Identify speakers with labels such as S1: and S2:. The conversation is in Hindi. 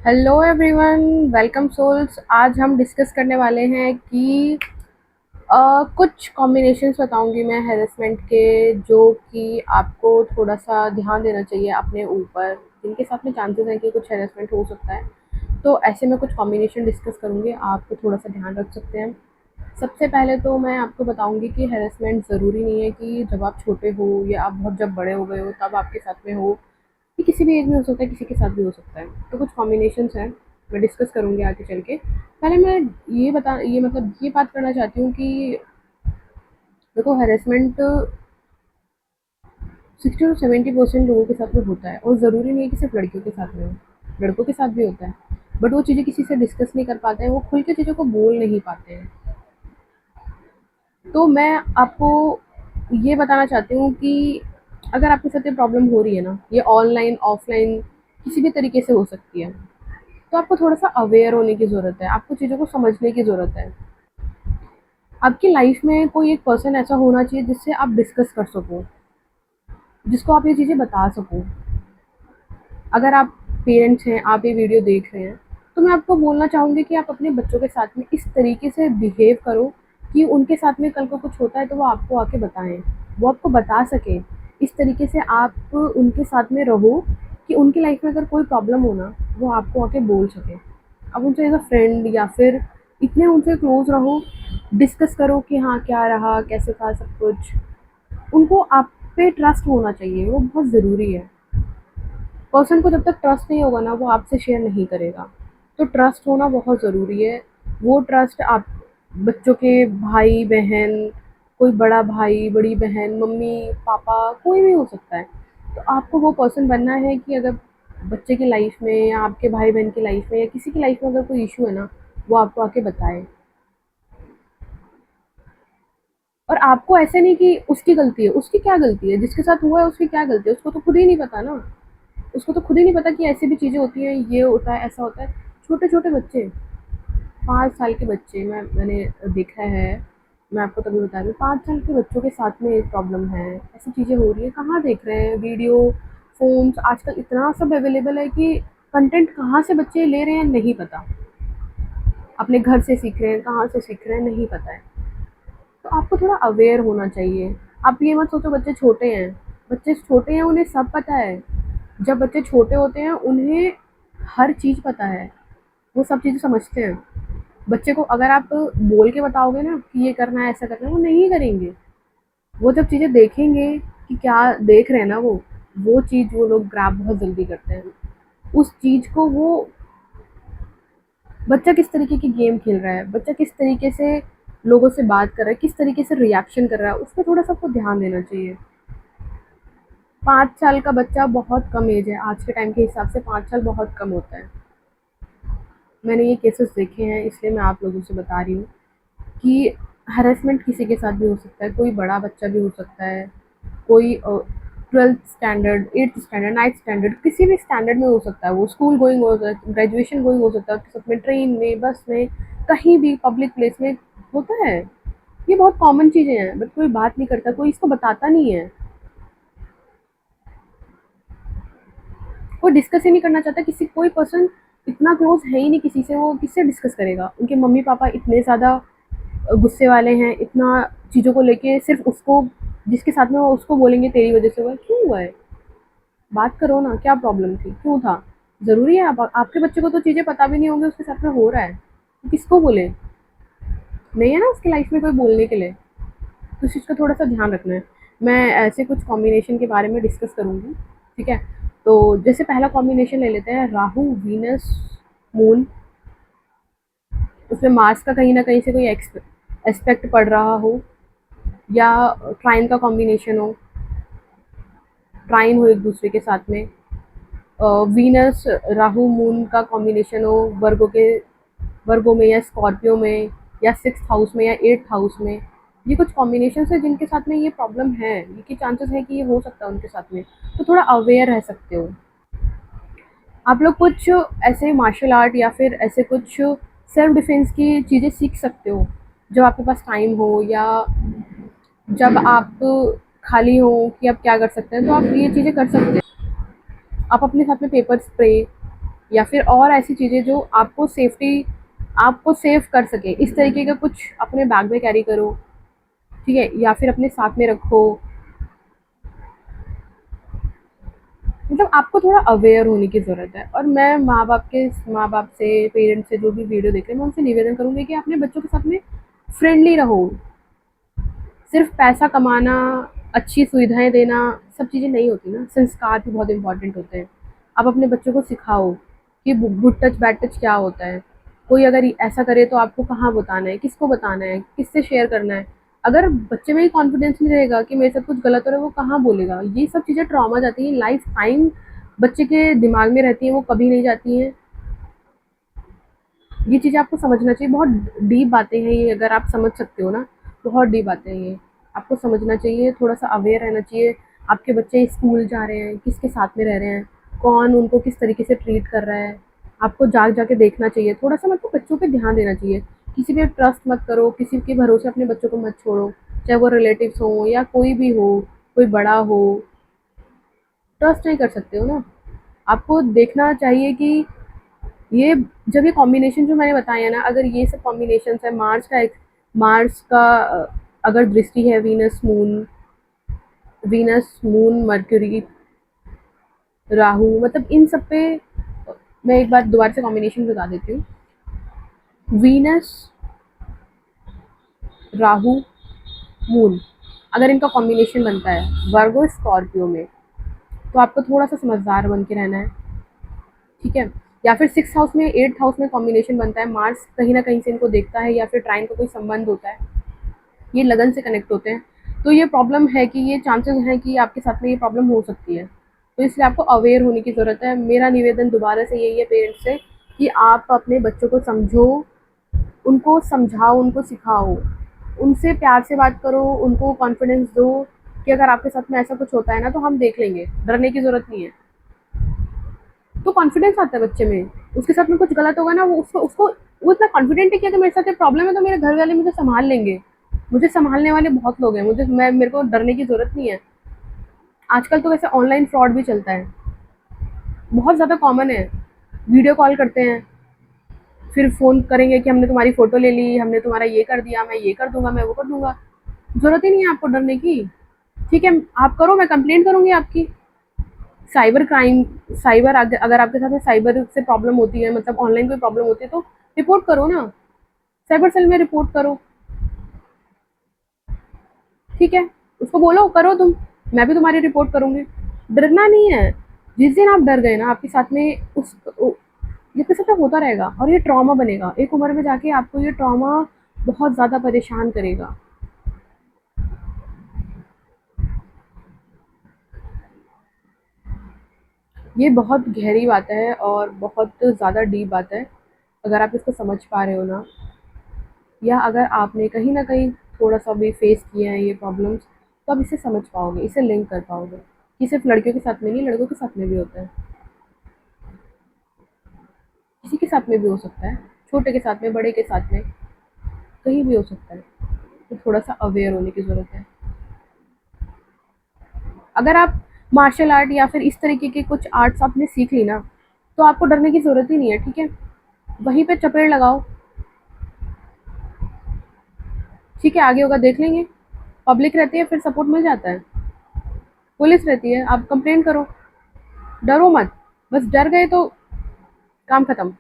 S1: Hello everyone, welcome souls. आज हम डिस्कस करने वाले हैं कि कुछ कॉम्बिनेशंस बताऊंगी मैं हैरेसमेंट के, जो कि आपको थोड़ा सा ध्यान देना चाहिए अपने ऊपर, जिनके साथ में चांसेस हैं कि कुछ हैरेसमेंट हो सकता है। तो ऐसे में कुछ कॉम्बिनेशन डिस्कस करूंगी, आपको थोड़ा सा ध्यान रख सकते हैं। सबसे पहले तो मैं आपको बताऊंगी कि हैरेसमेंट ज़रूरी नहीं है कि जब आप छोटे हो या आप बहुत जब बड़े हो गए हो तब आपके साथ में हो। ये किसी भी एज में हो सकता है, किसी के साथ भी हो सकता है। तो कुछ कॉम्बिनेशंस हैं, मैं डिस्कस करूँगी आगे चल के। पहले मैं ये बात करना चाहती हूँ कि देखो, हैरेसमेंट 60 टू 70% लोगों के साथ में होता है, और ज़रूरी नहीं है कि सिर्फ लड़कियों के साथ में हो, लड़कों के साथ भी होता है। बट वो चीज़ें किसी से डिस्कस नहीं कर पाते हैं, वो खुल के चीज़ों को बोल नहीं पाते हैं। तो मैं आपको ये बताना चाहती हूँ कि अगर आपके साथ ये प्रॉब्लम हो रही है ना, ये ऑनलाइन ऑफलाइन किसी भी तरीके से हो सकती है, तो आपको थोड़ा-सा अवेयर होने की ज़रूरत है, आपको चीज़ों को समझने की ज़रूरत है। आपकी लाइफ़ में कोई एक पर्सन ऐसा होना चाहिए जिससे आप डिस्कस कर सको, जिसको आप ये चीज़ें बता सको। अगर आप पेरेंट्स हैं, आप ये वीडियो देख रहे हैं, तो मैं आपको बोलना चाहूँगी कि आप अपने बच्चों के साथ में इस तरीके से बिहेव करो कि उनके साथ में कल को कुछ होता है तो वो आपको आके बताएँ, वो आपको बता सकें। इस तरीके से आप उनके साथ में रहो कि उनकी लाइफ़ में अगर कोई प्रॉब्लम हो ना, वो आपको आके बोल सकें। आप उनसे एज़ अ फ्रेंड या फिर इतने उनसे क्लोज़ रहो, डिस्कस करो कि हाँ, क्या रहा, कैसे था सब कुछ। उनको आप पे ट्रस्ट होना चाहिए, वो बहुत ज़रूरी है। पर्सन को जब तक ट्रस्ट नहीं होगा ना, वो आपसे शेयर नहीं करेगा। तो ट्रस्ट होना बहुत ज़रूरी है। वो ट्रस्ट आप बच्चों के भाई बहन, कोई बड़ा भाई बड़ी बहन, मम्मी पापा, कोई भी हो सकता है। तो आपको वो पर्सन बनना है कि अगर बच्चे की लाइफ में या आपके भाई बहन की लाइफ में या किसी की लाइफ में अगर कोई इशू है ना, वो आपको आके बताए। और आपको ऐसे नहीं कि उसकी गलती है, उसकी क्या गलती है, जिसके साथ हुआ है उसकी क्या गलती है, उसको तो खुद ही नहीं पता ना। उसको तो खुद ही नहीं पता कि ऐसी भी चीज़ें होती हैं, ये होता है, ऐसा होता है। छोटे-छोटे बच्चे, 5 साल के बच्चे, मैंने देखा है, मैं आपको तभी बता रही हूँ, 5 साल के बच्चों के साथ में ये प्रॉब्लम है, ऐसी चीज़ें हो रही हैं। कहाँ देख रहे हैं वीडियो, फ़ोन्स, आजकल इतना सब अवेलेबल है कि कंटेंट कहाँ से बच्चे ले रहे हैं नहीं पता। अपने घर से सीख रहे हैं, कहाँ से सीख रहे हैं नहीं पता है। तो आपको थोड़ा अवेयर होना चाहिए। आप ये मत सोचो बच्चे छोटे हैं, बच्चे छोटे हैं उन्हें सब पता है। जब बच्चे छोटे होते हैं उन्हें हर चीज़ पता है, वो सब चीज़ें समझते हैं। बच्चे को अगर आप बोल के बताओगे ना कि ये करना है, ऐसा करना है, वो नहीं करेंगे। वो जब चीज़ें देखेंगे कि क्या देख रहे हैं ना, वो चीज़ वो लोग ग्रैब बहुत जल्दी करते हैं। उस चीज़ को वो बच्चा किस तरीके की गेम खेल रहा है, बच्चा किस तरीके से लोगों से बात कर रहा है, किस तरीके से रिएक्शन कर रहा है, उस पे थोड़ा-सा आपको ध्यान देना चाहिए। 5 साल का बच्चा बहुत कम एज है, आज के टाइम के हिसाब से 5 साल बहुत कम होता है। मैंने ये केसेस देखे हैं, इसलिए मैं आप लोगों से बता रही हूँ कि हैरेसमेंट किसी के साथ भी हो सकता है, कोई बड़ा बच्चा भी हो सकता है, कोई 12th standard, 8th standard, 9th standard, किसी भी स्टैंडर्ड में हो सकता है। वो स्कूल गोइंग हो सकता है, ग्रेजुएशन गोइंग हो सकता है, उसके साथ में ट्रेन में, बस में, कहीं भी पब्लिक प्लेस में होता है। ये बहुत कॉमन चीज़ें हैं, बट कोई बात नहीं करता, कोई इसको बताता नहीं है। कोई डिस्कस ही नहीं करना चाहता, किसी कोई पर्सन इतना क्लोज है ही नहीं किसी से, वो किससे डिस्कस करेगा। उनके मम्मी पापा इतने ज़्यादा गुस्से वाले हैं, इतना चीज़ों को लेके सिर्फ उसको, जिसके साथ में वो, उसको बोलेंगे तेरी वजह से हुआ है। क्यों हुआ है? बात करो ना, क्या प्रॉब्लम थी, क्यों था? ज़रूरी है? आप आपके बच्चे को तो चीज़ें पता भी नहीं होंगी उसके साथ में हो रहा है, तो किसको बोले? नहीं है ना उसकी लाइफ में कोई बोलने के लिए। तो इस चीज़ का थोड़ा सा ध्यान रखना है। मैं ऐसे कुछ कॉम्बिनेशन के बारे में डिस्कस करूँगी, ठीक है? तो जैसे पहला कॉम्बिनेशन ले लेते हैं, राहु वीनस मून। उसमें मार्स का कहीं ना कहीं से कोई एस्पेक्ट पड़ रहा हो, या ट्राइन का कॉम्बिनेशन हो, ट्राइन हो एक दूसरे के साथ में, वीनस राहु मून का कॉम्बिनेशन हो वर्गो में या स्कॉर्पियो में, या 6th हाउस में या 8th हाउस में। ये कुछ कॉम्बिनेशन है जिनके साथ में ये प्रॉब्लम है, ये की चांसेस है कि ये हो सकता है उनके साथ में। तो थोड़ा अवेयर रह सकते हो आप लोग। कुछ ऐसे मार्शल आर्ट या फिर ऐसे कुछ सेल्फ डिफेंस की चीज़ें सीख सकते हो जब आपके पास टाइम हो, या जब आप खाली हो कि आप क्या कर सकते हैं, तो आप ये चीज़ें कर सकते हैं। आप अपने साथ में पेपर स्प्रे या फिर और ऐसी चीज़ें जो आपको सेव कर सके, इस तरीके का कुछ अपने बैग में कैरी करो, ठीक है, या फिर अपने साथ में रखो। मतलब आपको थोड़ा अवेयर होने की ज़रूरत है। और मैं माँ बाप से, पेरेंट्स से जो भी वीडियो देख रहे हैं, मैं उनसे निवेदन करूँगी कि अपने बच्चों के साथ में फ्रेंडली रहो। सिर्फ पैसा कमाना, अच्छी सुविधाएं देना, सब चीज़ें नहीं होती ना, संस्कार भी बहुत इंपॉर्टेंट होते हैं। आप अपने बच्चों को सिखाओ कि गुड टच बैड टच क्या होता है। कोई अगर ऐसा करे तो आपको कहाँ बताना है, किसको बताना है, किससे शेयर करना है। अगर बच्चे में ही कॉन्फिडेंस नहीं रहेगा कि मेरे साथ कुछ गलत हो रहा है, वो कहाँ बोलेगा। ये सब चीज़ें ट्रॉमा जाती हैं, लाइफ टाइम बच्चे के दिमाग में रहती हैं, वो कभी नहीं जाती हैं। ये चीज़ें आपको समझना चाहिए। बहुत डीप बातें हैं ये, अगर आप समझ सकते हो ना, बहुत डीप बातें हैं ये। आपको समझना चाहिए, थोड़ा-सा अवेयर रहना चाहिए। आपके बच्चे स्कूल जा रहे हैं, किसके साथ में रह रहे हैं, कौन उनको किस तरीके से ट्रीट कर रहा है, आपको जा के देखना चाहिए। थोड़ा-सा मतलब बच्चों पे ध्यान देना चाहिए। किसी पे ट्रस्ट मत करो, किसी के भरोसे अपने बच्चों को मत छोड़ो, चाहे वो रिलेटिव्स हों या कोई भी हो, कोई बड़ा हो, ट्रस्ट नहीं कर सकते हो ना। आपको देखना चाहिए कि ये जब ये कॉम्बिनेशन जो मैंने बताया ना, अगर ये सब कॉम्बिनेशन है, मार्स का अगर दृष्टि है, वीनस मून मर्क्यूरी राहु, मतलब इन सब पे मैं एक बार दोबारा से कॉम्बिनेशन बता देती हूँ। वीनस, राहु, मून, अगर इनका कॉम्बिनेशन बनता है वर्गो स्कॉर्पियो में, तो आपको थोड़ा सा समझदार बन के रहना है, ठीक है। या फिर 6 हाउस में, 8th हाउस में कॉम्बिनेशन बनता है, मार्स कहीं ना कहीं से इनको देखता है, या फिर ट्राइन का कोई संबंध होता है, ये लगन से कनेक्ट होते हैं। तो ये प्रॉब्लम है कि ये चांसेस हैं कि आपके साथ में ये प्रॉब्लम हो सकती है। तो इसलिए आपको अवेयर होने की ज़रूरत है। मेरा निवेदन दोबारा से यही है पेरेंट्स से कि आप अपने बच्चों को समझो, उनको समझाओ, उनको सिखाओ, उनसे प्यार से बात करो, उनको कॉन्फिडेंस दो कि अगर आपके साथ में ऐसा कुछ होता है ना, तो हम देख लेंगे, डरने की ज़रूरत नहीं है। तो कॉन्फिडेंस आता है बच्चे में, उसके साथ में कुछ गलत होगा ना, वो उसको उसको वो इतना कॉन्फिडेंट है कि अगर मेरे साथ ये प्रॉब्लम है तो मेरे घर वाले मुझे संभाल लेंगे। मुझे संभालने वाले बहुत लोग हैं, मेरे को डरने की ज़रूरत नहीं है। आजकल तो वैसे ऑनलाइन फ्रॉड भी चलता है, बहुत ज़्यादा कॉमन है। वीडियो कॉल करते हैं, फिर फ़ोन करेंगे कि हमने तुम्हारी फ़ोटो ले ली, हमने तुम्हारा ये कर दिया, मैं ये कर दूँगा, मैं वो कर दूँगा। ज़रूरत ही नहीं है आपको डरने की, ठीक है? आप करो, मैं कंप्लेंट करूँगी आपकी। साइबर क्राइम, अगर आपके साथ में साइबर से प्रॉब्लम होती है, मतलब ऑनलाइन कोई प्रॉब्लम होती है, तो रिपोर्ट करो ना, साइबर सेल में रिपोर्ट करो, ठीक है। उसको बोलो करो तुम, मैं भी तुम्हारी रिपोर्ट करूंगी। डरना नहीं है। जिस दिन आप डर गए ना, आपके साथ में ये आपके साथ में होता रहेगा और ये ट्रॉमा बनेगा, एक उम्र में जाके आपको ये ट्रॉमा बहुत ज़्यादा परेशान करेगा। ये बहुत गहरी बात है और बहुत ज़्यादा डीप बात है। अगर आप इसको समझ पा रहे हो ना, या अगर आपने कहीं न कहीं थोड़ा-सा भी फेस किया है ये प्रॉब्लम्स, तो आप इसे समझ पाओगे, इसे लिंक कर पाओगे कि सिर्फ़ लड़कियों के साथ में नहीं, लड़कों के साथ में भी होता है। किसी के साथ में भी हो सकता है, छोटे के साथ में, बड़े के साथ में, कहीं भी हो सकता है। तो थोड़ा-सा अवेयर होने की ज़रूरत है। अगर आप मार्शल आर्ट या फिर इस तरीके के कुछ आर्ट्स आपने सीख ली ना, तो आपको डरने की ज़रूरत ही नहीं है, ठीक है? वहीं पे चपेड़ लगाओ, ठीक है, आगे होगा देख लेंगे। पब्लिक रहती है, फिर सपोर्ट मिल जाता है। पुलिस रहती है, आप कंप्लेन करो, डरो मत। बस डर गए तो काम खत्म।